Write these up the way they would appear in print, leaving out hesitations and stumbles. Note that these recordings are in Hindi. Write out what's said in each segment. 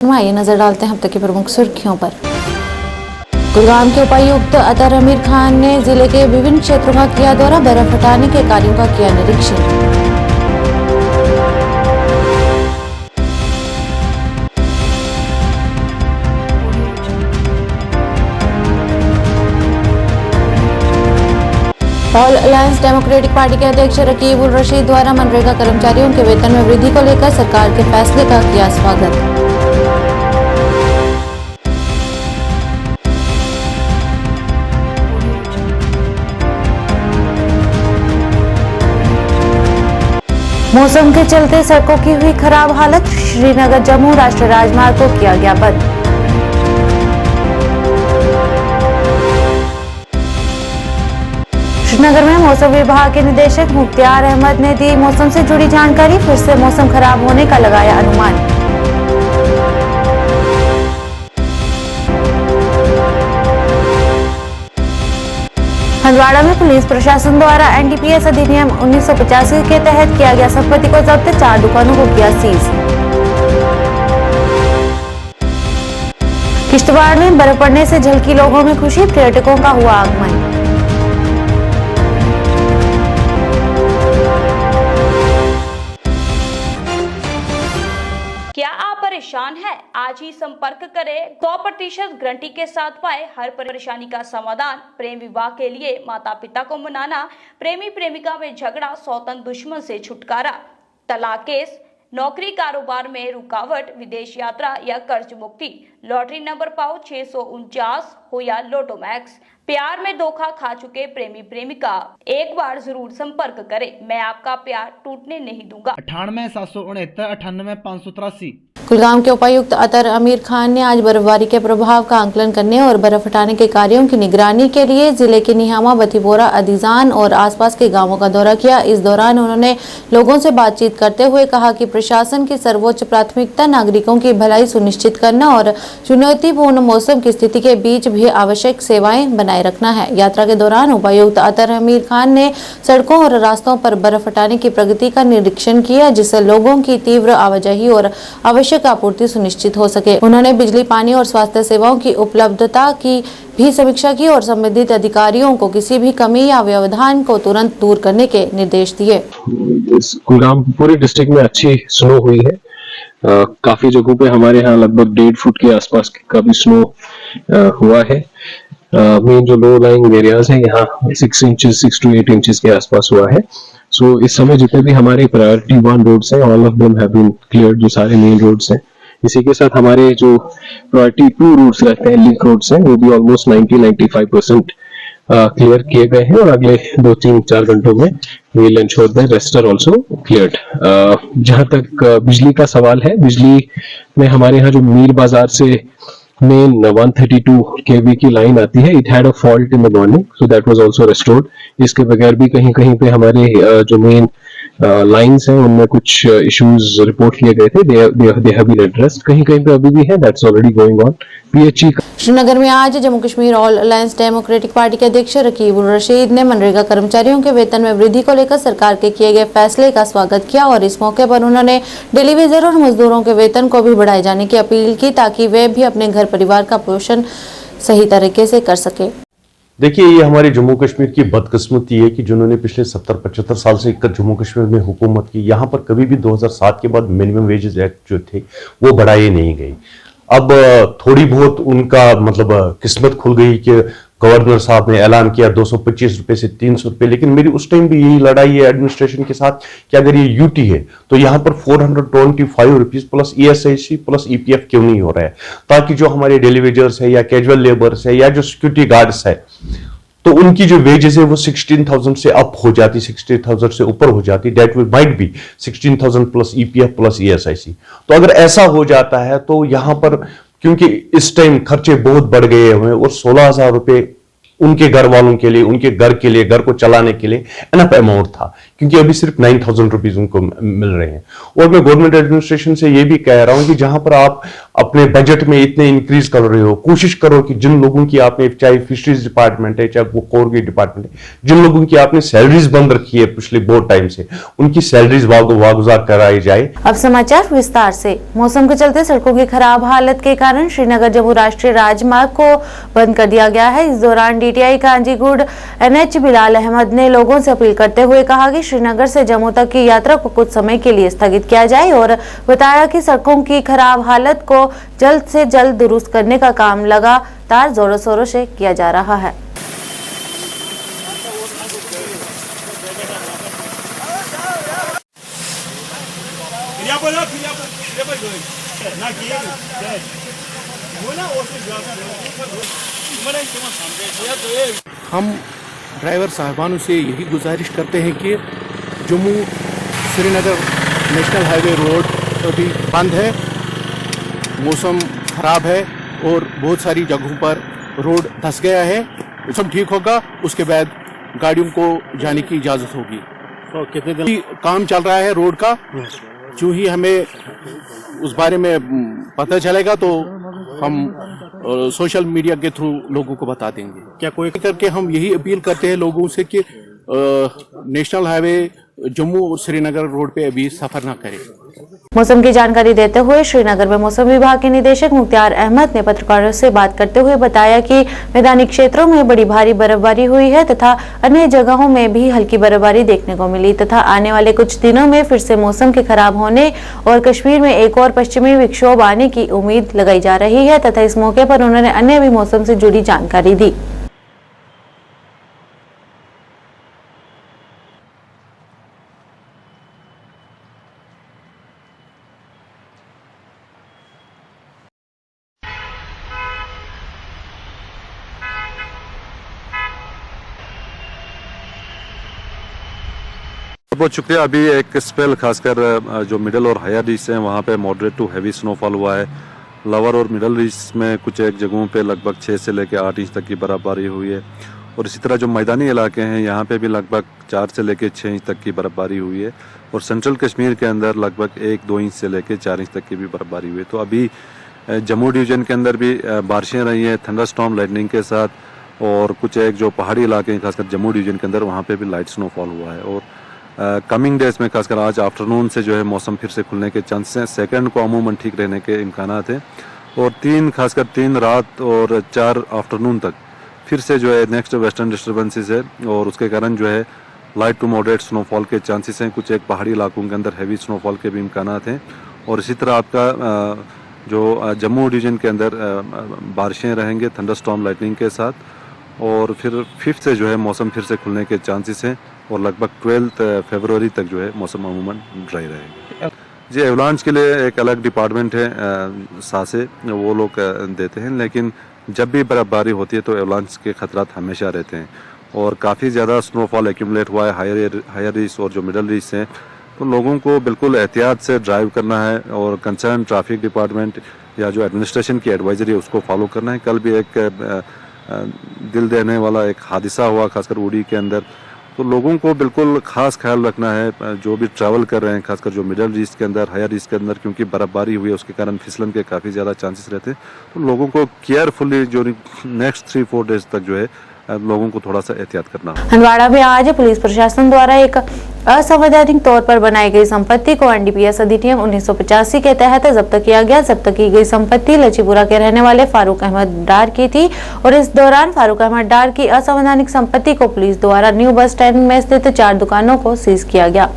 आइए नजर डालते हैं अब तक की प्रमुख सुर्खियों पर। कुलगाम के उपायुक्त अतर अमीर खान ने जिले के विभिन्न क्षेत्रों का किया दौरा, बर्फ हटाने के कार्यों का किया निरीक्षण। ऑल अलायंस डेमोक्रेटिक पार्टी के अध्यक्ष रकीब उल रशीद द्वारा मनरेगा कर्मचारियों के वेतन में वृद्धि को लेकर सरकार के फैसले का किया स्वागत। मौसम के चलते सड़कों की हुई खराब हालत, श्रीनगर जम्मू राष्ट्रीय राजमार्ग को किया गया बंद। श्रीनगर में मौसम विभाग के निदेशक मुख्तार अहमद ने दी मौसम से जुड़ी जानकारी, फिर से मौसम खराब होने का लगाया अनुमान। हंदवाड़ा में पुलिस प्रशासन द्वारा एनडीपीएस अधिनियम 1985 के तहत किया गया संपत्ति को जब्त, 4 दुकानों को किया सीज। किश्तवाड़ में बर्फ पड़ने से झलकी लोगों में खुशी, पर्यटकों का हुआ आगमन। क्या आप परेशान हैं? आज ही संपर्क करें। 100% गारंटी के साथ पाए हर परेशानी का समाधान। प्रेम विवाह के लिए माता पिता को मनाना, प्रेमी प्रेमिका में झगड़ा, सौतन दुश्मन से छुटकारा, तलाक केस, नौकरी कारोबार में रुकावट, विदेश यात्रा या कर्ज मुक्ति, लॉटरी नंबर पाओ 649 हो या लोटो मैक्स, प्यार में धोखा खा चुके प्रेमी प्रेमिका, एक बार जरूर संपर्क करें। मैं आपका प्यार टूटने नहीं दूंगा। 98 769 98 583। कुलगाम के उपायुक्त अतर अमीर खान ने आज बर्फबारी के प्रभाव का आकलन करने और बर्फ हटाने के कार्यों की निगरानी के लिए जिले के निहामा, बतीपोरा, अदीजान और आसपास के गांवों का दौरा किया। इस दौरान उन्होंने लोगों से बातचीत करते हुए कहा कि प्रशासन की सर्वोच्च प्राथमिकता नागरिकों की भलाई सुनिश्चित करना और चुनौतीपूर्ण मौसम की स्थिति के बीच भी आवश्यक सेवाएं बनाए रखना है। यात्रा के दौरान उपायुक्त अतर अमीर खान ने सड़कों और रास्तों पर बर्फ हटाने की प्रगति का निरीक्षण किया, जिससे लोगों की तीव्र आवाजाही और आवश्यक आपूर्ति सुनिश्चित हो सके। उन्होंने बिजली, पानी और स्वास्थ्य सेवाओं की उपलब्धता की भी समीक्षा की और संबंधित अधिकारियों को किसी भी कमी या व्यवधान को तुरंत दूर करने के निर्देश दिए। कुलगाम पूरे डिस्ट्रिक्ट में अच्छी स्नो हुई है। काफी जगहों पे हमारे यहाँ लगभग 1.5 फुट के आसपास का भी स्नो हुआ है। मेन जो लो लाइंग एरियाज है यहाँ 6 to 8 इंचेस के आसपास हुआ है। सो इस समय जितने भी हमारे प्रायोरिटी 1 रोड्स हैं, all of them have been cleared, जो सारे मेन रोड्स हैं। इसी के साथ हमारे जो प्रायोरिटी 2 रूट्स रहते हैं, लिंक रोड्स हैं, वो भी ऑलमोस्ट 90-95% क्लियर किए गए हैं और अगले 2-3-4 घंटों में we'll ensure the rest are also cleared। जहां तक बिजली का सवाल है, बिजली में हमारे यहाँ जो मीर बाजार से मेन 132 kV की लाइन आती है, it had a fault in the morning, so that was also restored. इसके बगैर भी कहीं कहीं पे हमारे जो मेन लाइंस हैं उनमें कुछ इश्यूज रिपोर्ट किए गए थे, दे हैव बीन एड्रेस्ड। कहीं कहीं पे अभी भी है, that's already going on. PHE Srinagar में आज Jammu Kashmir all alliance democratic party के अध्यक्ष रकीब उल रशीद ने मनरेगा कर्मचारियों के वेतन में वृद्धि को लेकर सरकार के किए गए फैसले का स्वागत किया और इस मौके पर उन्होंने डेली वेजर और मजदूरों के वेतन को भी बढ़ाए जाने की अपील की, ताकि वे भी अपने घर परिवार का पोषण सही तरीके से कर सके। देखिए, ये हमारे जम्मू कश्मीर की बदकिस्मती है कि जिन्होंने पिछले 70-75 साल से जम्मू कश्मीर में हुकूमत की, यहाँ पर कभी भी 2007 के बाद मिनिमम वेजेस एक्ट जो थे वो बढ़ाए नहीं गए। अब थोड़ी बहुत उनका मतलब किस्मत खुल गई कि गवर्नर साहब ने ऐलान किया 225 रुपए से 300 रुपए, लेकिन मेरी उस टाइम भी यही लड़ाई है एडमिनिस्ट्रेशन के साथ कि अगर ये यूटी है तो यहाँ पर 425 rupees plus ESIC plus EPF क्यों नहीं हो रहा है, ताकि जो हमारे डेली वेजर्स है या कैजुअल लेबर्स है या जो सिक्योरिटी गार्ड्स है, तो उनकी जो वेजेस है वो 16,000 से अप हो जाती, 60,000 से ऊपर हो जाती, that will might be 16,000 plus EPF plus ESIC। तो अगर ऐसा हो जाता है तो यहाँ पर, क्योंकि इस टाइम खर्चे बहुत बढ़ गए हुए और 16,000 रुपए उनके घर वालों के लिए, उनके घर के लिए, घर को चलाने के लिए एनफ अमाउंट था, क्योंकि अभी सिर्फ 9,000 रुपीज उनको मिल रहे हैं। और मैं गवर्नमेंट एडमिनिस्ट्रेशन से ये भी कह रहा हूं कि जहां पर आप अपने बजट में इतने इंक्रीज कर रहे हो, कोशिश करो कि जिन लोगों की आपने, चाहे फिशरीज डिपार्टमेंट है, चाहे वो कोर डिपार्टमेंट है, जिन लोगों की आपने सैलरीज बंद रखी है पिछले बहुत टाइम से, उनकी सैलरीज वागुजार कराई जाए। अब समाचार विस्तार से। मौसम के चलते सड़कों की खराब हालत के कारण श्रीनगर जम्मू राष्ट्रीय राजमार्ग को बंद कर दिया गया है। इस दौरान डीटीआई कांजीगुड़ एनएच बिलाल अहमद ने लोगों से अपील करते हुए कहा कि श्रीनगर से जम्मू तक की यात्रा को कुछ समय के लिए स्थगित किया जाए और बताया कि सड़कों की खराब हालत को जल्द से जल्द दुरुस्त करने का काम लगातार जोरों शोरों से किया जा रहा है। हम ड्राइवर साहबानों से यही गुजारिश करते हैं कि Jammu Srinagar national highway road अभी बंद है, मौसम ख़राब है और बहुत सारी जगहों पर रोड धंस गया है। सब ठीक होगा, उसके बाद गाड़ियों को जाने की इजाज़त होगी। तो कितने दिन काम चल रहा है रोड का, जो ही हमें उस बारे में पता चलेगा तो हम सोशल मीडिया के थ्रू लोगों को बता देंगे। क्या कोई करके हम यही अपील करते हैं लोगों से कि नेशनल हाईवे जम्मू और श्रीनगर रोड पे अभी सफर ना करें। मौसम की जानकारी देते हुए श्रीनगर में मौसम विभाग के निदेशक मुख्तार अहमद ने पत्रकारों से बात करते हुए बताया कि मैदानी क्षेत्रों में बड़ी भारी बर्फबारी हुई है तथा अन्य जगहों में भी हल्की बर्फबारी देखने को मिली तथा आने वाले कुछ दिनों में फिर से मौसम के खराब होने और कश्मीर में एक और पश्चिमी विक्षोभ आने की उम्मीद लगाई जा रही है तथा इस मौके पर उन्होंने अन्य भी मौसम से जुड़ी जानकारी दी। बहुत शुक्रिया। अभी एक स्पेल खासकर जो मिडल और हायर रीच हैं वहाँ पे मॉडरेट टू हैवी स्नोफॉल हुआ है। लोअर और मिडल रीच में कुछ एक जगहों पे लगभग 6 से लेकर 8 इंच तक की बर्फबारी हुई है और इसी तरह जो मैदानी इलाके हैं यहाँ पे भी लगभग 4 से लेकर 6 इंच तक की बर्फबारी हुई है और सेंट्रल कश्मीर के अंदर लगभग 1-2 इंच से लेकर 4 इंच तक की भी बर्फबारी हुई है। तो अभी जम्मू डिवीज़न के अंदर भी बारिशें रही हैं थंडरस्टॉर्म लाइटनिंग के साथ और कुछ एक जो पहाड़ी इलाके हैं खासकर जम्मू डिवीज़न के अंदर वहाँ पर भी लाइट स्नोफॉल हुआ है और कमिंग डेज में खासकर आज आफ्टरनून से जो है मौसम फिर से खुलने के चांसेस हैं। सेकंड को अमूमन ठीक रहने के इम्कानात हैं और 3 रात और 4 आफ्टरनून तक फिर से जो है नेक्स्ट वेस्टर्न डिस्टर्बेंसेस है और उसके कारण जो है लाइट टू मॉडरेट स्नोफॉल के चांसेस हैं। कुछ एक पहाड़ी इलाकों के अंदर हैवी स्नोफॉल के भी इम्कानात हैं और इसी तरह आपका जो जम्मू डिवीज़न के अंदर बारिशें रहेंगे थंडरस्टॉर्म लाइटनिंग के साथ और फिर 5th से जो है मौसम फिर से खुलने के चांसेस हैं और लगभग 12 फरवरी तक जो है मौसम अमूमन ड्राई रहेगा। जी एवलांच के लिए एक अलग डिपार्टमेंट है सासे, वो लोग देते हैं, लेकिन जब भी बर्फबारी होती है तो एवलांच के खतरात हमेशा रहते हैं और काफ़ी ज़्यादा स्नोफॉल एक्यूमुलेट हुआ है हायर रीच और जो मिडल रीच हैं तो लोगों को बिल्कुल एहतियात से ड्राइव करना है और कंसर्न ट्रैफिक डिपार्टमेंट या जो एडमिनिस्ट्रेशन की एडवाइजरी है उसको फॉलो करना है। कल भी एक दिल देने वाला एक हादसा हुआ खासकर उड़ी के अंदर, तो लोगों को बिल्कुल खास ख्याल रखना है जो भी ट्रैवल कर रहे हैं खासकर जो मिडल रीच के अंदर हायर रीच के अंदर, क्योंकि बर्फबारी हुई है उसके कारण फिसलन के काफ़ी ज़्यादा चांसेस रहते हैं। तो लोगों को केयरफुली जो नेक्स्ट 3-4 डेज तक जो है लोगों को थोड़ा सा एहतियात करना। हंदवाड़ा में आज पुलिस प्रशासन द्वारा एक असंवैधानिक तौर पर बनाई गई संपत्ति को एनडीपीएस अधिनियम 1985 के तहत जब्त किया गया। जब्त की गई संपत्ति लचीपुरा के रहने वाले फारूक अहमद डार की थी और इस दौरान फारूक अहमद डार की असंवैधानिक संपत्ति को पुलिस द्वारा न्यू बस स्टैंड में स्थित 4 दुकानों को सीज किया गया।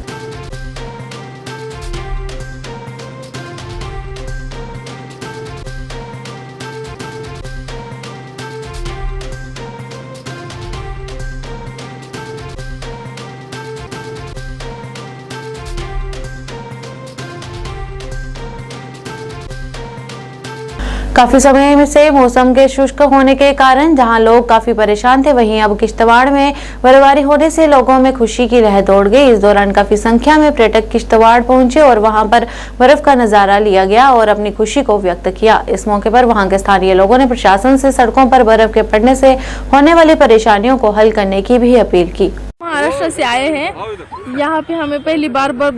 काफी समय से मौसम के शुष्क होने के कारण जहां लोग काफी परेशान थे, वहीं अब किश्तवाड़ में बर्फबारी होने से लोगों में खुशी की लहर दौड़ गई। इस दौरान काफी संख्या में पर्यटक किश्तवाड़ पहुंचे और वहां पर बर्फ का नजारा लिया गया और अपनी खुशी को व्यक्त किया। इस मौके पर वहां के स्थानीय लोगों ने प्रशासन से सड़कों पर बर्फ के पड़ने से होने वाली परेशानियों को हल करने की भी अपील की। महाराष्ट्र महाराष्ट्र से आए हैं। यहाँ पे हमें पहली बार बर्फ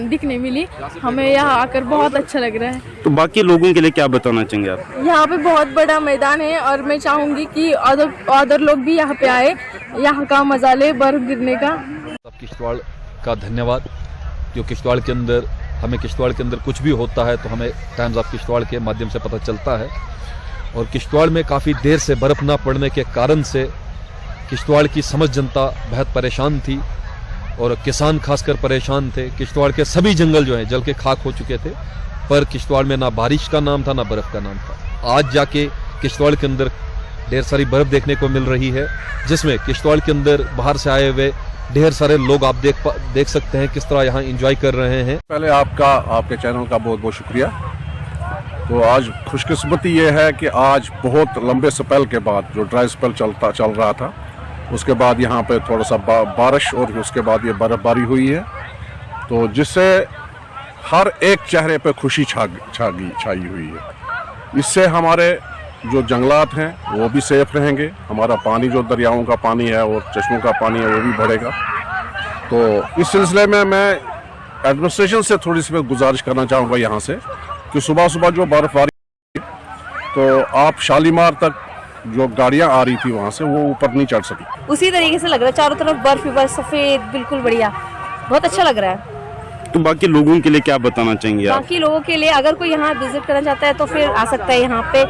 दिखने मिली। हमें यहाँ आकर बहुत अच्छा लग रहा है। तो बाकी लोगों के लिए क्या बताना चाहेंगे आप? यहाँ पे बहुत बड़ा मैदान है और मैं चाहूँगी कि अदर लोग भी यहाँ पे आए, यहाँ का मजा ले बर्फ गिरने का। किश्तवाड़ का धन्यवाद। जो किश्तवाड़ के अंदर हमें किश्तवाड़ के अंदर कुछ भी होता है तो हमें टाइम्स ऑफ किश्तवाड़ के माध्यम से पता चलता है। और किश्तवाड़ में काफ़ी देर से बर्फ़ ना पड़ने के कारण से किश्तवाड़ की समझ जनता बहुत परेशान थी और किसान खासकर परेशान थे। किश्तवाड़ के सभी जंगल जो हैं जल के खाक हो चुके थे, पर किश्तवाड़ में ना बारिश का नाम था ना बर्फ़ का नाम था। आज जाके किश्तवाड़ के अंदर ढेर सारी बर्फ़ देखने को मिल रही है, जिसमें किश्तवाड़ के अंदर बाहर से आए हुए ढेर सारे लोग आप देख सकते हैं किस तरह यहाँ एंजॉय कर रहे हैं। पहले आपके चैनल का बहुत बहुत शुक्रिया। तो आज खुशकिस्मती ये है कि आज बहुत लंबे स्पेल के बाद जो ड्राई स्पेल चल रहा था, उसके बाद यहाँ पे थोड़ा सा बारिश और उसके बाद ये बर्फबारी हुई है, तो जिससे हर एक चेहरे पे खुशी छाई हुई है। इससे हमारे जो जंगलात हैं वो भी सेफ रहेंगे, हमारा पानी जो दरियाओं का पानी है और चश्मों का पानी है वो भी बढ़ेगा। तो इस सिलसिले में मैं एडमिनिस्ट्रेशन से थोड़ी सी गुजारिश करना चाहूँगा यहाँ से कि सुबह सुबह जो बर्फबारी, तो आप शालीमार तक जो गाड़ियाँ आ रही थी वहाँ से वो ऊपर नहीं चढ़ सकी। उसी तरीके से लग रहा है, चारों तरफ बर्फ ही बर्फ, सफेद, बिल्कुल बढ़िया, बहुत अच्छा लग रहा है। तो बाकी लोगों के लिए क्या बताना चाहेंगे आप? बाकी लोगों के लिए अगर कोई यहाँ विजिट करना चाहता है तो फिर आ सकता है। यहाँ पे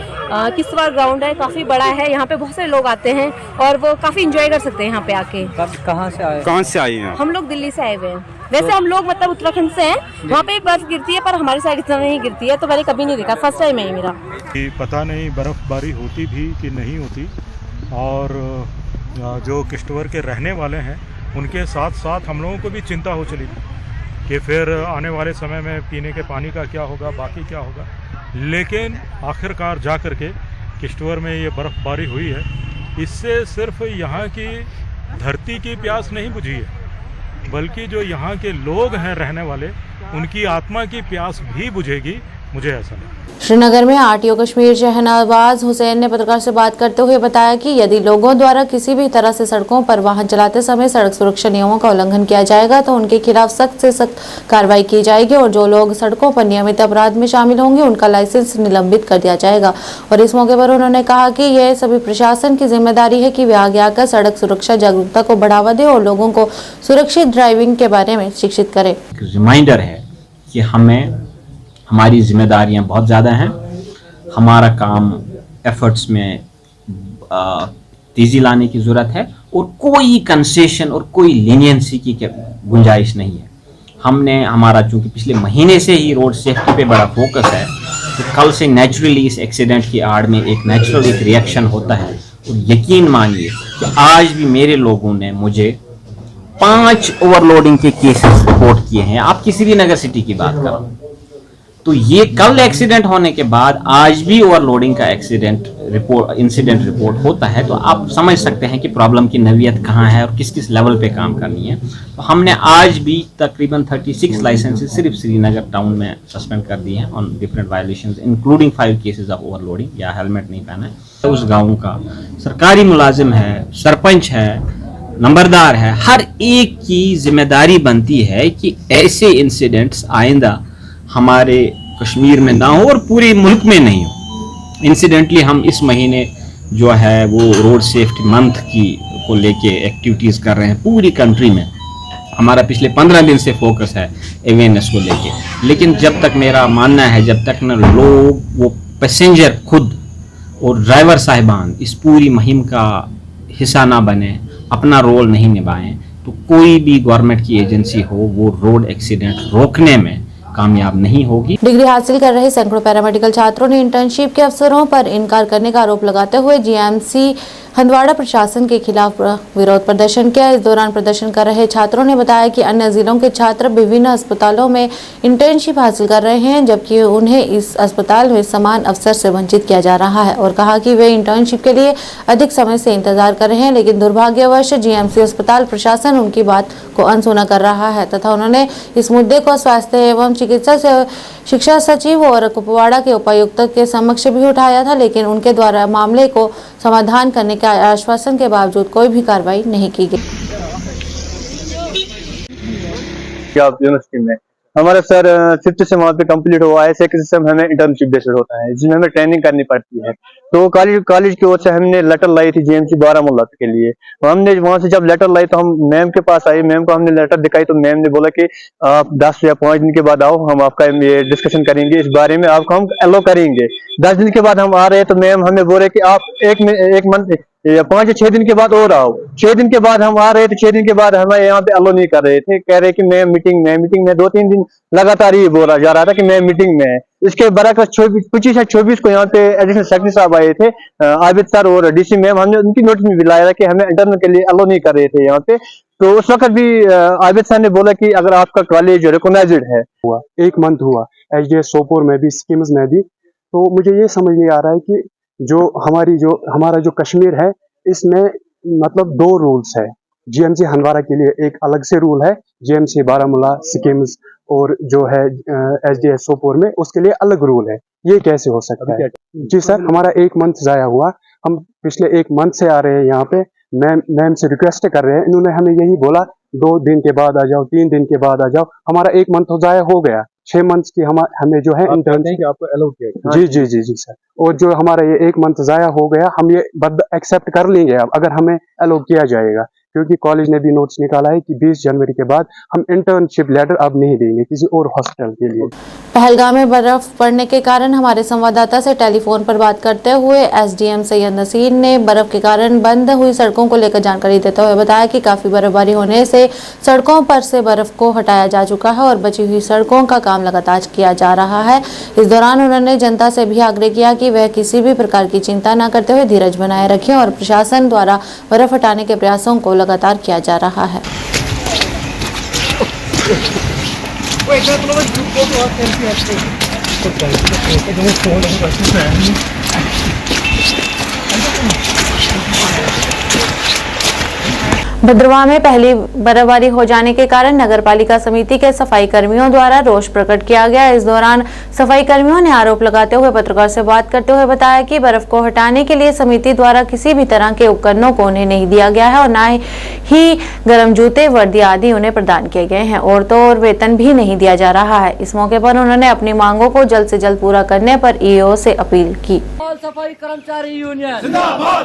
किश्तवाड़ ग्राउंड है, काफी बड़ा है, यहाँ पे बहुत सारे लोग आते हैं और वो काफी एंजॉय कर सकते हैं यहाँ पे आके। कहाँ से आए हैं? हम लोग दिल्ली से आए हुए हैं। वैसे हम लोग मतलब उत्तराखंड से हैं, वहाँ पे बर्फ गिरती है पर हमारी साइड इतना नहीं गिरती है, तो मैंने कभी नहीं देखा, फर्स्ट टाइम है मेरा। पता नहीं बर्फबारी होती भी कि नहीं होती, और जो किश्तवाड़ के रहने वाले हैं उनके साथ साथ हम लोगों को भी चिंता हो चली कि फिर आने वाले समय में पीने के पानी का क्या होगा, बाकी क्या होगा। लेकिन आखिरकार जा कर के किश्तवाड़ में ये बर्फ़बारी हुई है, इससे सिर्फ यहाँ की धरती की प्यास नहीं बुझी है, बल्कि जो यहाँ के लोग हैं रहने वाले, उनकी आत्मा की प्यास भी बुझेगी, मुझे ऐसा लगता है। श्रीनगर में आरटीओ कश्मीर शहनवाज हुसैन ने पत्रकार से बात करते हुए बताया कि यदि लोगों द्वारा किसी भी तरह से सड़कों पर वाहन चलाते समय सड़क सुरक्षा नियमों का उल्लंघन किया जाएगा तो उनके खिलाफ सख्त से सख्त कार्रवाई की जाएगी और जो लोग सड़कों पर नियमित अपराध में शामिल होंगे उनका लाइसेंस निलंबित कर दिया जाएगा। और इस मौके पर उन्होंने कहा कि यह सभी प्रशासन की जिम्मेदारी है कि वे आगे आकर सड़क सुरक्षा जागरूकता को बढ़ावा दे और लोगों को सुरक्षित ड्राइविंग के बारे में शिक्षित करे। रिमाइंडर है कि हमारी जिम्मेदारियां बहुत ज़्यादा हैं, हमारा काम एफर्ट्स में तेज़ी लाने की ज़रूरत है और कोई कंसेशन और कोई लीनियंसी की गुंजाइश नहीं है। हमारा चूँकि पिछले महीने से ही रोड सेफ्टी पे बड़ा फोकस है, तो कल से नेचुरली इस एक्सीडेंट की आड़ में एक नेचुरल एक रिएक्शन होता है। और यकीन मानिए कि आज भी मेरे लोगों ने मुझे 5 ओवरलोडिंग के केसेस रिपोर्ट किए हैं। आप किसी भी नगर सिटी की बात करो तो ये कल एक्सीडेंट होने के बाद आज भी ओवरलोडिंग का इंसिडेंट रिपोर्ट होता है, तो आप समझ सकते हैं कि प्रॉब्लम की नवीयत कहाँ है और किस किस लेवल पे काम करनी है। तो हमने आज भी तकरीबन 36 लाइसेंसेस सिर्फ श्रीनगर टाउन में सस्पेंड कर दिए हैं on different violations including 5 cases of overloading या हेलमेट नहीं पहना है। उस गाँव का सरकारी मुलाजिम है, सरपंच है, नंबरदार है, हर एक की जिम्मेदारी बनती है कि ऐसे इंसिडेंट्स आइंदा हमारे कश्मीर में ना हो और पूरे मुल्क में नहीं हो। इंसिडेंटली हम इस महीने जो है वो रोड सेफ्टी मंथ को लेके एक्टिविटीज़ कर रहे हैं पूरी कंट्री में। हमारा पिछले 15 दिन से फोकस है अवेयरनेस को लेके। लेकिन जब तक मेरा मानना है जब तक न लोग वो पैसेंजर खुद और ड्राइवर साहिबान इस पूरी मुहिम का हिस्सा ना बने, अपना रोल नहीं निभाएं, तो कोई भी गवर्नमेंट की एजेंसी हो वो रोड एक्सीडेंट रोकने में कामयाब नहीं होगी। डिग्री हासिल कर रहे सैकड़ों पैरामेडिकल छात्रों ने इंटर्नशिप के अवसरों पर इनकार करने का आरोप लगाते हुए जीएमसी हंदवाड़ा प्रशासन के खिलाफ विरोध प्रदर्शन किया। इस दौरान प्रदर्शन कर रहे छात्रों ने बताया कि अन्य जिलों के छात्र विभिन्न अस्पतालों में इंटर्नशिप हासिल कर रहे हैं, जबकि उन्हें इस अस्पताल में समान अवसर से वंचित किया जा रहा है और कहा कि वे इंटर्नशिप के लिए अधिक समय से इंतजार कर रहे हैं, लेकिन दुर्भाग्यवश जीएमसी अस्पताल प्रशासन उनकी बात को अनसुना कर रहा है तथा उन्होंने इस मुद्दे को स्वास्थ्य एवं चिकित्सा शिक्षा सचिव और कुपवाड़ा के उपायुक्त के समक्ष भी उठाया था, लेकिन उनके द्वारा मामले को समाधान करने के आश्वासन के बावजूद कोई भी कार्रवाई नहीं की गई। पंजाब यूनिवर्सिटी में। हमारा सर 5th से वहाँ पे कंप्लीट हुआ है। 6th से हमें इंटर्नशिप बेस्ड होता है, जिसमें हमें ट्रेनिंग करनी पड़ती है। तो कॉलेज की ओर से हमने लेटर लाई थी GMC बारामूला के लिए। हमने वहाँ से जब लेटर लाई तो हम मैम के पास आए, मैम को हमने लेटर दिखाई तो मैम ने बोला कि आप 10 या 5 दिन के बाद आओ, हम आपका ये डिस्कशन करेंगे, इस बारे में आपको हम अलो करेंगे। 10 दिन के बाद हम आ रहे हैं तो मैम हमें बोल रहे कि आप एक मंथ या 5 या 6 दिन के बाद और आओ। 6 दिन के बाद हम आ रहे थे, 6 दिन के बाद हमें यहाँ पे अलो नहीं कर रहे थे, कह रहे कि मैं मीटिंग में 2-3 दिन लगातार ये बोला जा रहा था कि मैं मीटिंग में है। इसके बरकस 25 या 24 को यहाँ पे एडिशनल सेक्रेटरी साहब आए थे, आबिद सर और DC मैम, हमने उनकी नोटिस में भी लाया था कि हमें इंटरनल के लिए अलो नहीं कर रहे थे यहाँ पे। तो उस वक्त भी आबिद सर ने बोला कि अगर आपका कॉलेज रिकॉग्नाइज्ड है। हुआ 1 मंथ हुआ HDS सोपोर में भी, स्कीम्स में भी। तो मुझे ये समझ नहीं आ रहा है कि हमारा जो कश्मीर है, इसमें मतलब 2 रूल्स है। GMC हंदवारा के लिए एक अलग से रूल है, GMC बारामूला स्कीम्स और जो है HDS सोपोर में उसके लिए अलग रूल है। ये कैसे हो सकता है? जी सर, हमारा 1 मंथ जाया हुआ। हम पिछले 1 मंथ से आ रहे हैं यहाँ पे, मैम से रिक्वेस्ट कर रहे हैं। इन्होंने हमें यही बोला 2 दिन के बाद आ जाओ, 3 दिन के बाद आ जाओ। हमारा 1 मंथ तो जाया हो गया। 6 मंथ्स की हमें जो है इंटर्नशिप आपको अलाउ किया। जी सर। और जो हमारा ये 1 मंथ जाया हो गया, हम ये एक्सेप्ट कर लेंगे अब, अगर हमें अलाउ किया जाएगा, क्योंकि कॉलेज ने भी नोट्स निकाला है कि 20 जनवरी के बाद हम इंटर्नशिप लेटर अब नहीं देंगे किसी और हॉस्पिटल के लिए। पहलगाम में बर्फ पड़ने के कारण हमारे संवाददाता से टेलीफोन पर बात करते हुए SDM सैयद नसीर ने बर्फ के कारण बंद हुई सड़कों को लेकर जानकारी देते हुए बताया कि काफी बर्फबारी होने से सड़कों पर से बर्फ को हटाया जा चुका है और बची हुई सड़कों का काम लगातार किया जा रहा है। इस दौरान उन्होंने जनता से भी आग्रह किया कि वह किसी भी प्रकार की चिंता न करते हुए धीरज बनाए रखें और प्रशासन द्वारा बर्फ हटाने के प्रयासों को लगातार किया जा रहा है। भद्रवाह में पहली बर्फबारी हो जाने के कारण नगरपालिका समिति के सफाई कर्मियों द्वारा रोष प्रकट किया गया। इस दौरान सफाई कर्मियों ने आरोप लगाते हुए पत्रकार से बात करते हुए बताया कि बर्फ को हटाने के लिए समिति द्वारा किसी भी तरह के उपकरणों को उन्हें नहीं दिया गया है और न ही गर्म जूते, वर्दी आदि उन्हें प्रदान किए गए हैं। औरतों और वेतन भी नहीं दिया जा रहा है। इस मौके पर उन्होंने अपनी मांगों को जल्द से जल्द पूरा करने पर EO से अपील की। सफाई कर्मचारी यूनियन जिंदाबाद,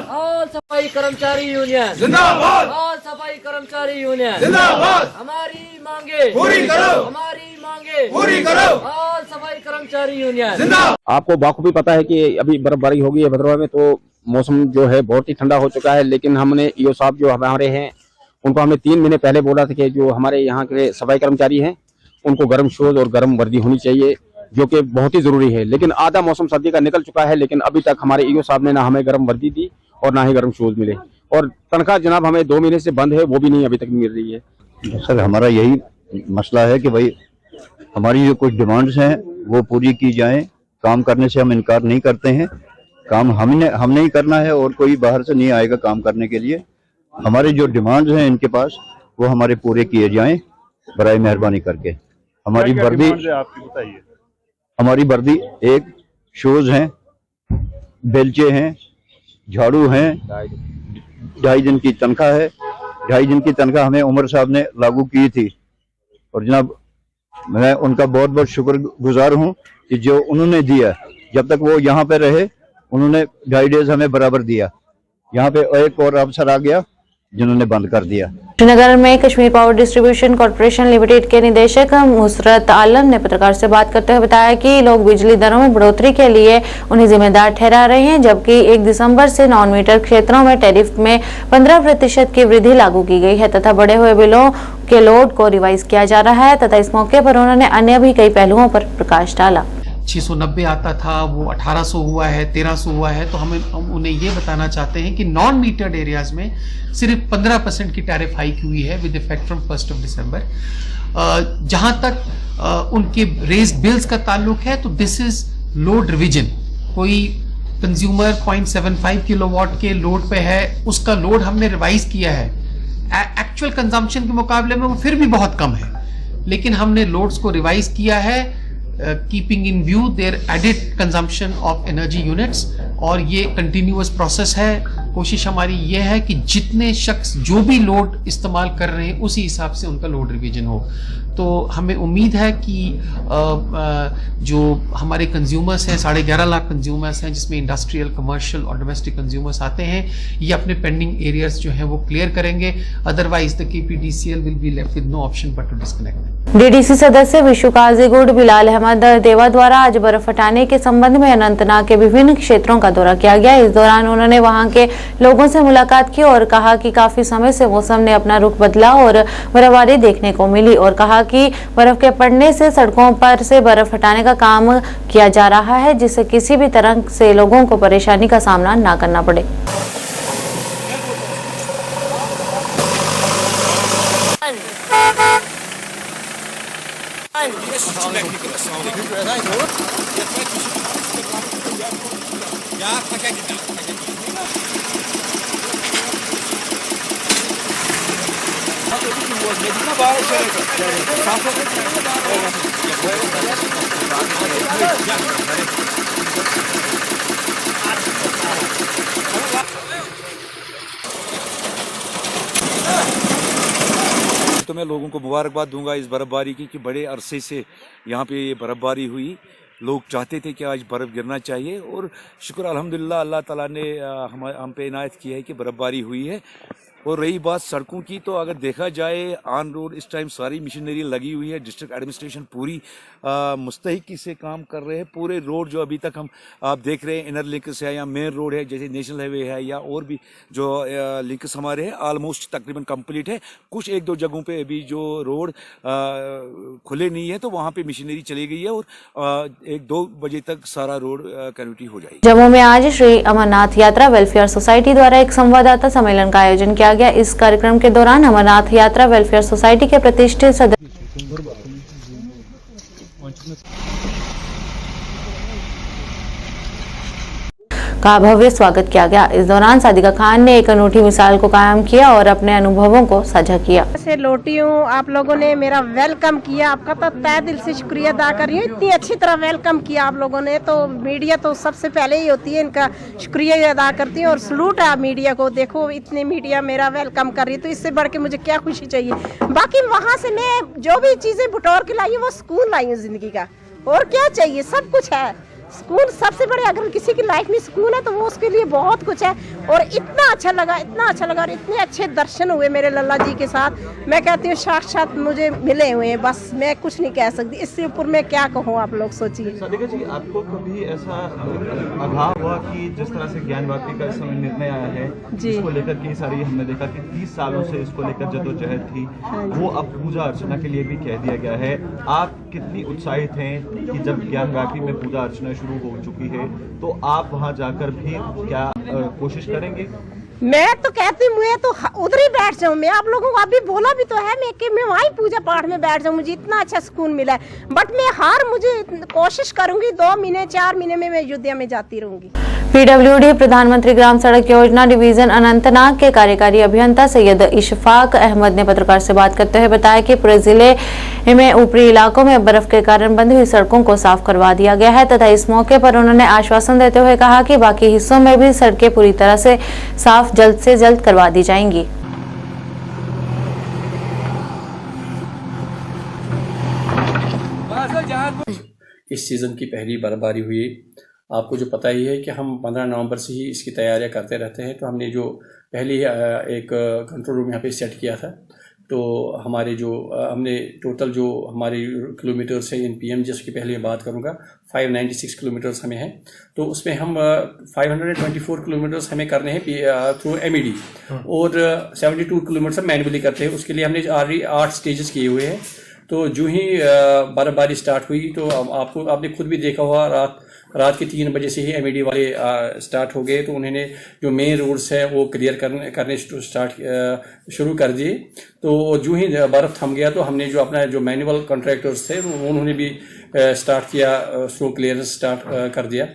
सफाई कर्मचारी यूनियन जिंदाबाद, सफाई कर्मचारी यूनियन जिंदाबाद। हमारी मांगे पूरी करो, हमारी मांगे पूरी करो, सफाई कर्मचारी यूनियन जिंदाबाद। आपको बाखूबी पता है कि अभी बर्फबारी हो गई है भद्रवाह में, तो मौसम जो है बहुत ही ठंडा हो चुका है। लेकिन हमने EO साहब जो हमारे हैं, उनको हमने 3 महीने पहले बोला था कि जो हमारे यहाँ के सफाई कर्मचारी हैं उनको गर्म शूज और गर्म वर्दी होनी चाहिए, जो कि बहुत ही जरूरी है। लेकिन आधा मौसम सर्दी का निकल चुका है, लेकिन अभी तक हमारे EO साहब ने ना हमें गर्म वर्दी दी और ना ही गर्म शूज मिले। और तनख्वाह जनाब हमें 2 महीने से बंद है, वो भी नहीं अभी तक मिल रही है। सर, हमारा यही मसला है कि भाई हमारी जो कुछ डिमांड्स हैं वो पूरी की जाएं। काम करने से हम इनकार नहीं करते हैं, काम हमने ही करना है और कोई बाहर से नहीं आएगा काम करने के लिए। हमारे जो डिमांड्स हैं इनके पास, वो हमारे पूरे किए जाएं बराए मेहरबानी करके। हमारी वर्दी आपकी बताइए। हमारी वर्दी, एक शूज हैं, बेलचे हैं, झाड़ू हैं, 2.5 दिन की तनख्वाह है। 2.5 दिन की तनख्वाह हमें उमर साहब ने लागू की थी और जनाब मैं उनका बहुत बहुत शुक्रगुजार हूं कि जो उन्होंने दिया, जब तक वो यहाँ पे रहे उन्होंने 2.5 डेज हमें बराबर दिया। यहाँ पे एक और अफसर आ गया जिन्होंने बंद कर दिया। श्रीनगर में Kashmir power distribution corporation limited के निदेशक मुसरत आलम ने पत्रकार से बात करते हुए बताया कि लोग बिजली दरों में बढ़ोतरी के लिए उन्हें जिम्मेदार ठहरा रहे हैं, जबकि 1 दिसंबर से नॉन मीटर क्षेत्रों में टैरिफ में 15% की वृद्धि लागू की गई है तथा बढ़े हुए बिलों के लोड को रिवाइज किया जा रहा है। तथा इस मौके पर उन्होंने अन्य भी कई पहलुओं पर प्रकाश डाला। 690 आता था, वो 1800 हुआ है, 1300 हुआ है। तो हम उन्हें ये बताना चाहते हैं कि नॉन मीटर्ड एरियाज में सिर्फ 15% की टैरिफ हाइक हुई है विद इफेक्ट फ्रॉम 1 दिसंबर। जहां तक उनके रेज बिल्स का ताल्लुक है तो दिस इज लोड रिवीजन। कोई कंज्यूमर 0.75 किलोवाट के लोड पे है, उसका लोड हमने रिवाइज किया है। एक्चुअल कंजम्पशन के मुकाबले में वो फिर भी बहुत कम है, लेकिन हमने लोड्स को रिवाइज किया है keeping in view their added consumption of energy units. और ये कंटिन्यूअस प्रोसेस है। कोशिश हमारी ये है कि जितने शख्स जो भी लोड इस्तेमाल कर रहे हैं उसी हिसाब से उनका लोड रिवीजन हो। तो हमें उम्मीद है कि जो हमारे कंज्यूमर्स हैं 11.5 लाख कंज्यूमर्स हैं, जिसमें इंडस्ट्रियल, कमर्शियल और डोमेस्टिक कंज्यूमर्स आते हैं, ये अपने पेंडिंग एरियाज जो हैं वो क्लियर करेंगे। Otherwise the KPDCL will be left with no option but to disconnect. DDC सदस्य विशु काजीगुड बिलाल अहमद देवा द्वारा आज बर्फ हटाने के संबंध में अनंतनाग के विभिन्न क्षेत्रों का दौरा किया गया। इस दौरान उन्होंने वहां के लोगों से मुलाकात की और कहा कि काफी समय से मौसम ने अपना रुख बदला और बर्फबारी देखने को मिली, और कहा कि बर्फ के पड़ने से सड़कों पर से बर्फ हटाने का काम किया जा रहा है, जिससे किसी भी तरह से लोगों को परेशानी का सामना न करना पड़े। तो मैं लोगों को मुबारकबाद दूंगा इस बर्फबारी की कि बड़े अरसे से यहाँ पे ये बर्फबारी हुई। लोग चाहते थे कि आज बर्फ़ गिरना चाहिए और शुक्र अल्हम्दुलिल्लाह अल्लाह ताला ने हम पे इनायत की है कि बर्फबारी हुई है। और रही बात सड़कों की, तो अगर देखा जाए ऑन रोड इस टाइम सारी मशीनरी लगी हुई है। डिस्ट्रिक्ट एडमिनिस्ट्रेशन पूरी मुस्तहिकी से काम कर रहे हैं। पूरे रोड जो अभी तक हम आप देख रहे हैं, इनर लिंक्स है या मेन रोड है जैसे नेशनल हाईवे है या और भी जो लिंक्स हमारे हैं, ऑलमोस्ट तकरीबन कंप्लीट है। कुछ 1-2 जगहों पे अभी जो रोड खुले नहीं है तो वहाँ पे मशीनरी चली गई है और 1-2 बजे तक सारा रोड कनेक्टिविटी हो जाएगी। जम्मू में आज श्री अमरनाथ यात्रा वेलफेयर सोसाइटी द्वारा एक संवाददाता सम्मेलन का आयोजन किया गया। इस कार्यक्रम के दौरान अमरनाथ यात्रा वेलफेयर सोसाइटी के प्रतिष्ठित सदस्य का भव्य स्वागत किया गया। इस दौरान सादिका खान ने एक अनूठी मिसाल को कायम किया और अपने अनुभवों को साझा किया। से लौटी हूँ, आप लोगों ने मेरा वेलकम किया, आपका तो तहे दिल से शुक्रिया अदा कर रही हूँ। इतनी अच्छी तरह वेलकम किया आप लोगों ने, तो मीडिया तो सबसे पहले ही होती है, इनका शुक्रिया अदा करती हूँ और सलूट है मीडिया को। देखो इतनी मीडिया मेरा वेलकम कर रही है, तो इससे बढ़ के मुझे क्या खुशी चाहिए। बाकी वहाँ से मैं जो भी चीजें बटोर के लाई हूँ वो सुकून लाई हूँ जिंदगी का, और क्या चाहिए, सब कुछ है। सुकून सबसे बड़े, अगर किसी की लाइफ में सुकून है तो वो उसके लिए बहुत कुछ है। और इतना अच्छा लगा और इतने अच्छे दर्शन हुए मेरे लल्ला जी के साथ। मैं कहती हूँ साक्षात मुझे मिले हुए हैं, बस मैं कुछ नहीं कह सकती। इससे ऊपर मैं क्या कहूँ, आप लोग सोचिए। सादिका जी, आपको कभी ऐसा आभाव हुआ कि जिस तरह से ज्ञान वापी का इस समय निर्णय आया है इसको लेकर के सारी, हमने देखा कि 30 सालों से इसको लेकर जद्दोजहद थी, वो अब पूजा अर्चना के लिए भी कह दिया गया है। आप कितनी उत्साहित हैं कि जब ज्ञान व्यापी में पूजा अर्चना शुरू हो चुकी है तो आप वहां जाकर भी क्या कोशिश करेंगे? मैं तो कहती हूँ मैं तो उधर ही बैठ जाऊँ। मैं आप लोगों को अभी बोला भी तो है मैं वहीं पूजा पाठ में बैठ जाऊँ, मुझे इतना अच्छा सुकून मिला है। बट मैं मुझे कोशिश करूंगी 2 महीने 4 महीने में मैं अयोध्या में जाती रहूंगी। PWD प्रधानमंत्री ग्राम सड़क योजना डिवीजन अनंतनाग के कार्यकारी अभियंता सैयद इशफाक अहमद ने पत्रकार से बात करते हुए बताया कि पूरे जिले में ऊपरी इलाकों में बर्फ के कारण बंद हुई सड़कों को साफ करवा दिया गया है तथा इस मौके पर उन्होंने आश्वासन देते हुए कहा कि बाकी हिस्सों में भी सड़कें पूरी तरह से साफ जल्द से जल्द करवा दी जाएंगी। इस सीज़न की पहली बर्फबारी हुई। आपको जो पता ही है कि हम 15 नवंबर से ही इसकी तैयारियां करते रहते हैं। तो हमने जो पहली एक कंट्रोल रूम यहाँ पे सेट किया था, तो हमारे जो हमने टोटल जो हमारे किलोमीटर्स है NPM, जिसकी पहले बात करूँगा 596 किलोमीटर्स हमें हैं। तो उसमें हम 524 किलोमीटर्स हमें करने हैं थ्रू MED और 72 किलोमीटर मैनुअली करते हैं। उसके लिए हमने ऑलरेडी 8 स्टेजेस किए हुए हैं। तो जो ही बर्फबारी स्टार्ट हुई तो आपने खुद भी देखा हुआ, रात के 3 बजे से ही MED वाले स्टार्ट हो गए। तो उन्होंने जो मेन रोड्स है वो क्लियर करने शुरू कर दिए। तो जो ही बर्फ़ थम गया तो हमने जो अपना जो मैनुअल कॉन्ट्रैक्टर्स थे उन्होंने भी स्टार्ट किया, स्लो क्लियरेंस स्टार्ट कर दिया।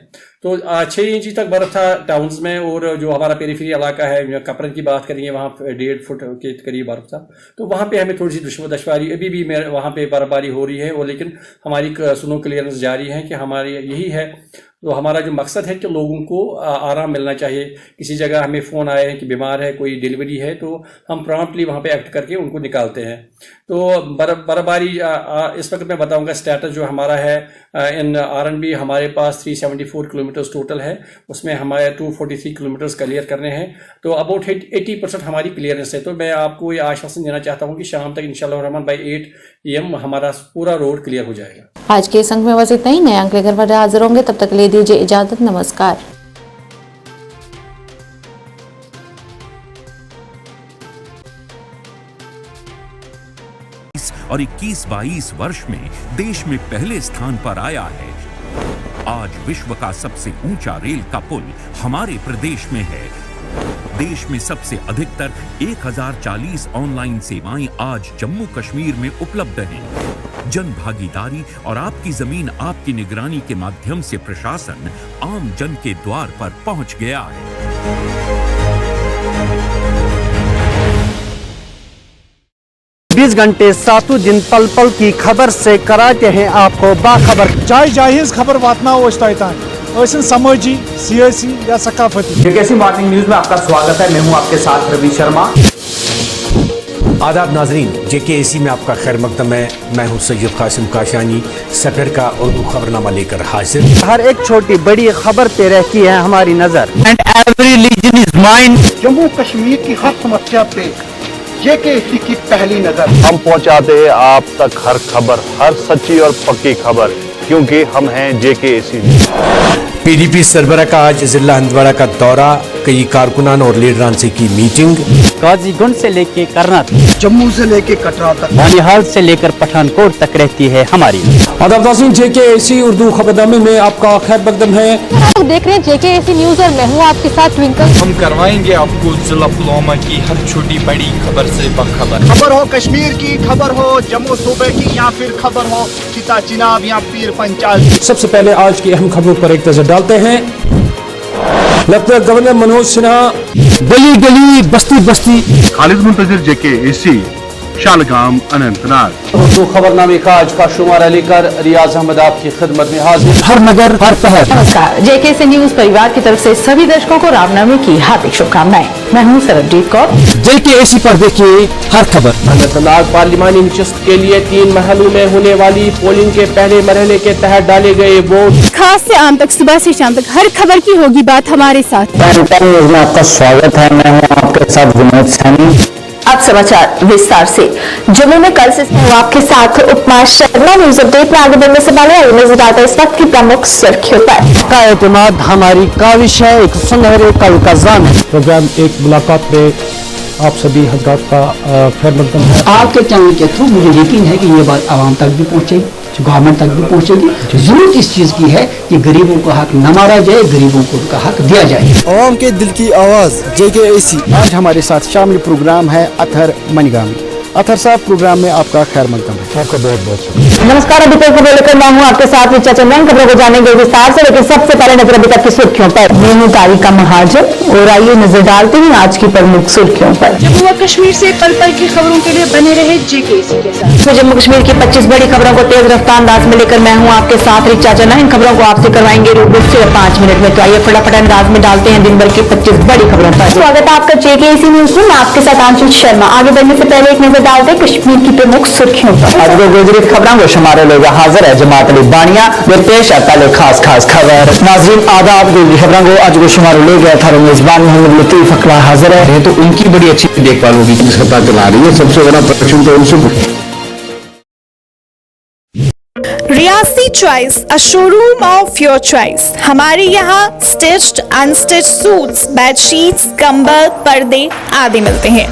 तो 6 इंच तक बर्फ था टाउन्स में, और जो हमारा पेरीफेरी इलाका है, कपरन की बात करेंगे, वहाँ 1.5 फुट के करीब बर्फ था। तो वहाँ पे हमें थोड़ी सी दुश्वारी अभी भी वहाँ पे बर्फबारी हो रही है, और लेकिन हमारी स्नो क्लियरेंस जारी है कि हमारी यही है तो हमारा जो मकसद है कि लोगों को आराम मिलना चाहिए। किसी जगह हमें फ़ोन आए हैं कि बीमार है, कोई डिलीवरी है, तो हम प्रॉम्प्टली वहाँ पे एक्ट करके उनको निकालते हैं। तो बर्फबारी इस वक्त मैं बताऊंगा स्टेटस जो हमारा है इन RNB हमारे पास 374 किलोमीटर्स टोटल है, उसमें हमारे 243 किलोमीटर्स क्लियर करने हैं। तो अबाउट 80% हमारी क्लियरेंस है। तो मैं आपको ये आश्वासन देना चाहता हूँ कि शाम तक इंशाल्लाह रहमान बाई 8 PM हमारा पूरा रोड क्लियर हो जाएगा। आज के इस अंक में बस इतना ही। नए अंक लेकर फिर हाजिर होंगे, तब तक ले दीजिए इजाजत। नमस्कार। और 21-22 वर्ष में देश में पहले स्थान पर आया है। आज विश्व का सबसे ऊंचा रेल का पुल हमारे प्रदेश में है। देश में सबसे अधिकतर 1040 ऑनलाइन सेवाएं आज जम्मू कश्मीर में उपलब्ध हैं। जन भागीदारी और आपकी जमीन आपकी निगरानी के माध्यम से प्रशासन आम जन के द्वार पर पहुंच गया है। 20 घंटे 7 दिन पल पल की खबर से कराते हैं आपको बाखबर। चाहे जायज खबर वातना समाजी, सियासी या सकाफती। जेकेसी मॉर्निंग न्यूज में आपका स्वागत है। मैं हूं आपके साथ रवि शर्मा। आदाब नाजरीन, JKAC में आपका खैर मकदम है। मैं हूं सैयद कासिम काशानी, सफर का उर्दू खबरनामा लेकर हाजिर। हर एक छोटी बड़ी खबर पे रहती है हमारी नजर। And every region is mine. Jammu Kashmir की हर समस्या पे JKAC की पहली नजर। हम पहुंचाते हैं आप तक हर खबर, हर सच्ची और पक्की खबर, क्योंकि हम हैं JKAC। PDP सरबराह का आज जिला हंदवाड़ा का दौरा, कई कारकुनान और लीडरान से की मीटिंग। गाजीगुंड से लेके करनाल, जम्मू से लेके कटरा तक, बानिहाल से लेकर पठानकोट तक रहती है हमारी। आदाब नाज़रीन, JKAC उर्दू खबरनामे में आपका खैर मकदम है। आप देख रहे हैं JKAC न्यूज और मैं हूँ आपके साथ ट्विंकल। हम करवाएंगे आपको जिला पुलवामा की हर छोटी बड़ी खबर से बाखबर। खबर हो कश्मीर की, खबर हो जम्मू सूबे की, या फिर खबर हो चिता चिनाब या पीर पंचाल। सबसे पहले आज की अहम खबरों पर एक नजर डालते हैं। लेफ्टिनेंट गवर्नर मनोज सिन्हा गली गली बस्ती बस्ती। खालिद मुंतजिर JKAC शालगाम अनंतनाग। उर्दू खबरनामे का आज का शुमारा लेकर रियाज अहमद आपकी खिदमत में हाजिर। हर नगर हर पहर। नमस्कार, JKAC न्यूज परिवार की तरफ से सभी दर्शकों को रामनवमी की हार्दिक शुभकामनाएं। मैं हूँ सरबजीत कौर। JKAC पर देखिए हर खबर। अनंतनाग पार्लिमानी नशिस्त के लिए 3 महलों में होने वाली पोलिंग के पहले मरहले के तहत डाले गए वोट। खास से आम तक, सुबह से शाम तक हर खबर की होगी बात हमारे साथ। न्यूज में आपका स्वागत है। मैं हूँ आपके साथ विनोद सैनी। अब समाचार विस्तार से। जम्मू में कल से आपके साथ उपमा शर्मा। न्यूज अपडेट में आगे बढ़ने से पहले नजर डालते हैं इस वक्त की प्रमुख सुर्खियों पर। का एतमाद हमारी काविश है, एक सुनहरे कल का जान है। प्रोग्राम एक मुलाकात में आप सभी हजरात का खैर मकदम है। आपके चैनल के थ्रू मुझे यकीन है कि ये बात आवाम तक भी पहुंचेगी, गवर्नमेंट तक भी पहुंचेगी। जरूरत इस चीज की है कि गरीबों का हक न मारा जाए, गरीबों को उनका हक दिया जाए। आवाम के दिल की आवाज JKAC। आज हमारे साथ शामिल प्रोग्राम है अतहर मनीगामी। अतहर साहब, प्रोग्राम में आपका खैर मकदम है। आपका बहुत बहुत शुक्रिया। नमस्कार, अभी तक खबर लेकर मैं हूँ आपके साथ रिचा चंदन। खबरों को जानेंगे विस्तार से, लेकिन सबसे पहले नजर अभी तक की सुर्खियों पर। मैं तारिका महाजन और आइए नजर डालते हैं आज की प्रमुख सुर्खियों पर। जम्मू व कश्मीर से पल पल की खबरों के लिए बने रहे JKAC के साथ। तो जम्मू कश्मीर की 25 बड़ी खबरों को तेज रफ्तार अंदाज में लेकर मैं हूँ आपके साथ रिचा चंदन। इन खबरों को आपसे करवाएंगे रूबरू से 5 मिनट में। तो आइए फटाफट अंदाज में डालते हैं दिन भर की 25 बड़ी खबरों पर। स्वागत है आपका JKAC न्यूज में। मैं आपके साथ आंचल शर्मा। आगे बढ़ने से पहले एक नजर डालते हैं कश्मीर की प्रमुख सुर्खियों पर। आज को गुजरीत खबरों को शुमारे लेकर हाजिर है जमात अली बानिया। वे पेश है पहले खास खबर। नाज़रीन आदाब, गुजरीत खबरों को आज को शुमारे ले गया था मेजबान मोहम्मद लतीफ अकला हाजिर है। तो उनकी बड़ी अच्छी देखभाल होगी, पता चला रही है। सबसे बड़ा प्रश्न तो उनसे। Reasi choice, a showroom of your choice. हमारे यहाँ स्टिच्ड अनस्टिच्ड सूट्स, बेडशीट्स, कंबल, पर्दे आदि मिलते हैं।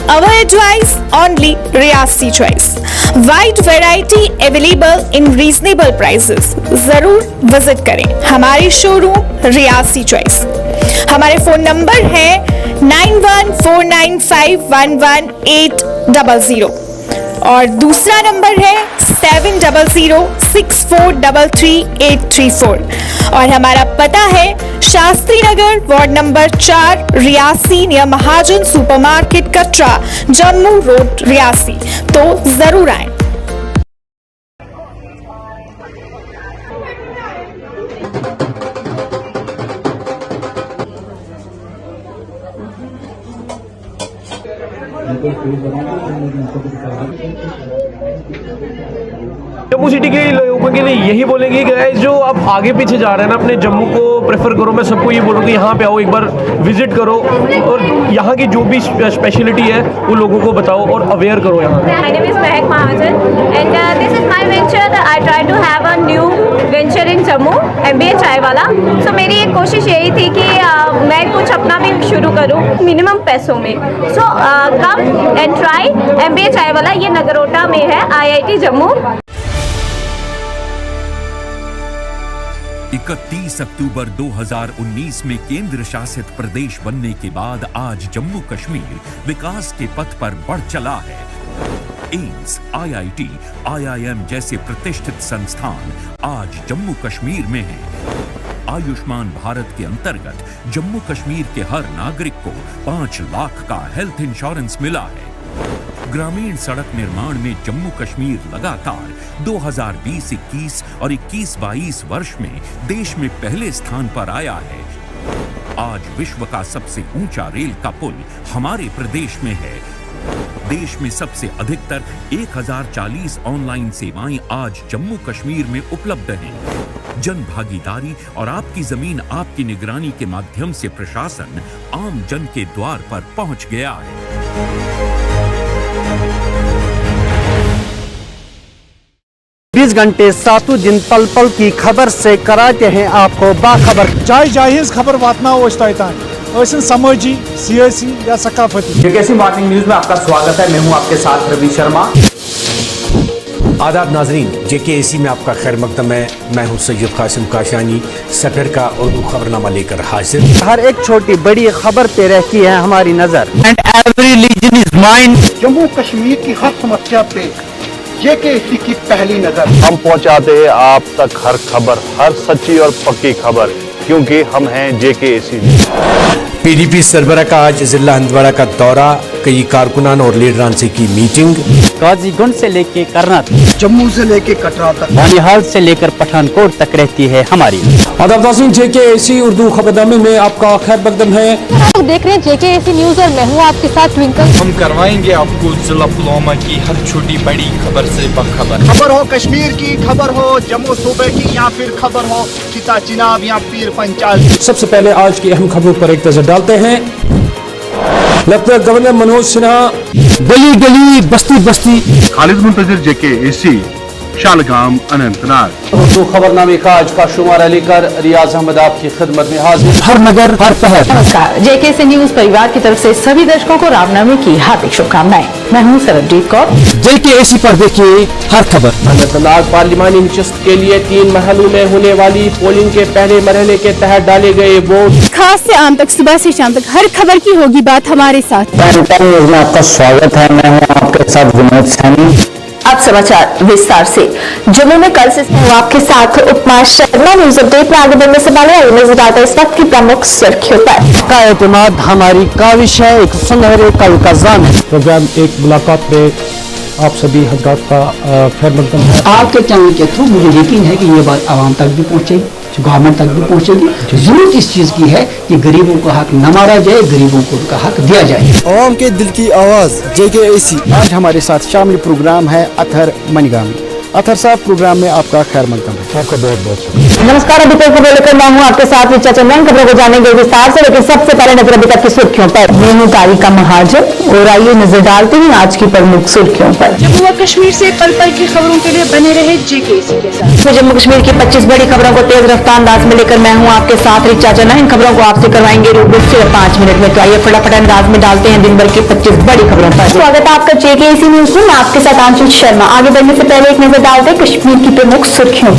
Our advice only Reasi choice. Wide variety available in reasonable prices. जरूर विजिट करें हमारी शोरूम रियासी चॉइस। हमारे फोन नंबर है 9149511800 और दूसरा नंबर है 7006433834 और हमारा पता है Shastri Nagar, ward number 4, Reasi, near महाजन सुपरमार्केट कटरा, जम्मू रोड, रियासी। तो जरूर आए। जम्मू सिटी के लोगों के लिए यही बोलेंगे कि गाइस जो आप आगे पीछे जा रहे हैं ना, अपने जम्मू को प्रेफर करो। मैं सबको ये बोलूँगी यहाँ पे आओ, एक बार विजिट करो और यहाँ की जो भी स्पेशलिटी है वो लोगों को बताओ और अवेयर करो यहाँ। My name is Mehak Mahajan and this is my venture. I try to have a new venture in Jammu, MBA चाय वाला। So मेरी एक कोशिश यही थी कि मैं कुछ अपना भी शुरू करूँ मिनिमम पैसों में। So come and try MBA चाय वाला। ये नगरोटा में है, IIT जम्मू। 31 अक्टूबर 2019 में केंद्र शासित प्रदेश बनने के बाद आज जम्मू कश्मीर विकास के पथ पर बढ़ चला है। एम्स, IIT, IIM जैसे प्रतिष्ठित संस्थान आज जम्मू कश्मीर में हैं। आयुष्मान भारत के अंतर्गत जम्मू कश्मीर के हर नागरिक को 5 लाख का हेल्थ इंश्योरेंस मिला है। ग्रामीण सड़क निर्माण में जम्मू कश्मीर लगातार 2020-21 और 21-22 वर्ष में देश में पहले स्थान पर आया है। आज विश्व का सबसे ऊंचा रेल का पुल हमारे प्रदेश में है। देश में सबसे अधिकतर 1040 ऑनलाइन सेवाएं आज जम्मू कश्मीर में उपलब्ध हैं। जन भागीदारी और आपकी जमीन आपकी निगरानी के माध्यम से प्रशासन आम जन के द्वार पर पहुंच गया है। 20 घंटे 7 दिन पल पल की खबर से कराते हैं आपको बाखबर। जायज जायज खबर वातना समाजी, सियासी या सकाफती। जेकेसी मॉर्निंग न्यूज में आपका स्वागत है। मैं हूं आपके साथ रवि शर्मा। आदाब नाजरीन, जेकेएसी में आपका खैर मकदम है। मैं हूं सैयद कासिम काशानी, सफर का उर्दू खबरनामा लेकर हाजिर। हर एक छोटी बड़ी खबर पे रहती है हमारी नजर। And every region is mine. Jammu Kashmir की हर समस्या पे जेकेएसी की पहली नजर। हम पहुंचाते हैं आप तक हर खबर, हर सच्ची और पक्की खबर, क्योंकि हम हैं जेकेएसी। पीडीपी सरबराह का आज जिला हंदवाड़ा का दौरा, कई कारकुनान और लीडरान से की मीटिंग। गाजीगुंड से लेके करनाल, जम्मू से लेके कटरा तक, बनिहाल से लेकर पठानकोट तक रहती है हमारी। आदाब नाज़रीन, जेकेएसी उर्दू खबरनामे में आपका खैर मकदम है। आप देख रहे हैं जेकेएसी न्यूज और मैं हूँ आपके साथ ट्विंकल। हम करवाएंगे आपको जिला पुलवामा की हर छोटी बड़ी खबर से बाखबर। खबर हो कश्मीर की, खबर हो जम्मू सूबे की, या फिर खबर हो चिता चिनाब या पीर पंचाल। सबसे पहले आज की अहम खबरों पर एक नजर डालते हैं। लेफ्टिनेंट गवर्नर मनोज सिन्हा गली गली बस्ती बस्ती। खालिद मुंतजिर, जेकेएसी, शालगाम, अनंतनाग। उर्दू खबरनामे का आज का शुमारा लेकर रियाज अहमद आपकी खिदमत में हाजिर। हर नगर हर पहर। नमस्कार, जेकेएसी न्यूज परिवार की तरफ से सभी दर्शकों को रामनवमी की हार्दिक शुभकामनाएं। मैं हूँ सरबजीत कौर। जेकेएसी पर देखिए हर खबर। अनंतनाग पार्लिमानी नशस्त के लिए 3 महलों में होने वाली पोलिंग के पहले मरहले के तहत डाले गए वोट। खास से आम तक, सुबह से शाम तक हर खबर की होगी बात हमारे साथ। न्यूज में आपका स्वागत है। मैं हूँ आपके साथ विनोद सैनी। अब समाचार विस्तार से। जम्मू में कल से आपके साथ उपमा शर्मा। न्यूज अपडेट में आगे बढ़ने से पहले नजर डालते इस वक्त की प्रमुख सुर्खियों पर। का एतमाद हमारी काविश है, एक सुनहरे कल का जान है। प्रोग्राम एक मुलाकात में आप सभी हजरात का खैर मकदम है। आपके चैनल के थ्रू मुझे यकीन है कि ये बात आवाम तक भी पहुंचेगी, गवर्नमेंट तक भी पहुंचेगी। जरूरत इस चीज की है कि गरीबों का हक न मारा जाए, गरीबों को उनका हक दिया जाए। आवाम के दिल की आवाज जेकेएसी। आज हमारे साथ शामिल प्रोग्राम है अथर मनीगामी। अथर साहब, प्रोग्राम में आपका खैर मकदम है। आपका बहुत बहुत शुक्रिया। नमस्कार, अभी तक खबर लेकर मैं हूँ आपके साथ रिचा चंदन। खबरों को जानेंगे विस्तार से, लेकिन सबसे पहले नजर अभी तक की सुर्खियों पर। मैं हूँ तारिका महाजन और आइए नजर डालते हैं आज की प्रमुख सुर्खियों पर। जम्मू व कश्मीर से पल पल की खबरों के लिए बने रहे जेकेएसी के साथ। जम्मू कश्मीर की 25 बड़ी खबरों को तेज रफ्तार अंदाज में लेकर मैं हूँ आपके साथ रिचा चंदन। इन खबरों को आपसे करवाएंगे रूबरू सिर्फ 5 मिनट में। तो आइए फटाफट अंदाज में डालते हैं दिन भर की 25 बड़ी खबरों पर। स्वागत है आपका जेकेएसी न्यूज में। मैं आपके साथ आंचल शर्मा। आगे बढ़ने से पहले एक नजर डालते हैं कश्मीर की प्रमुख सुर्खियों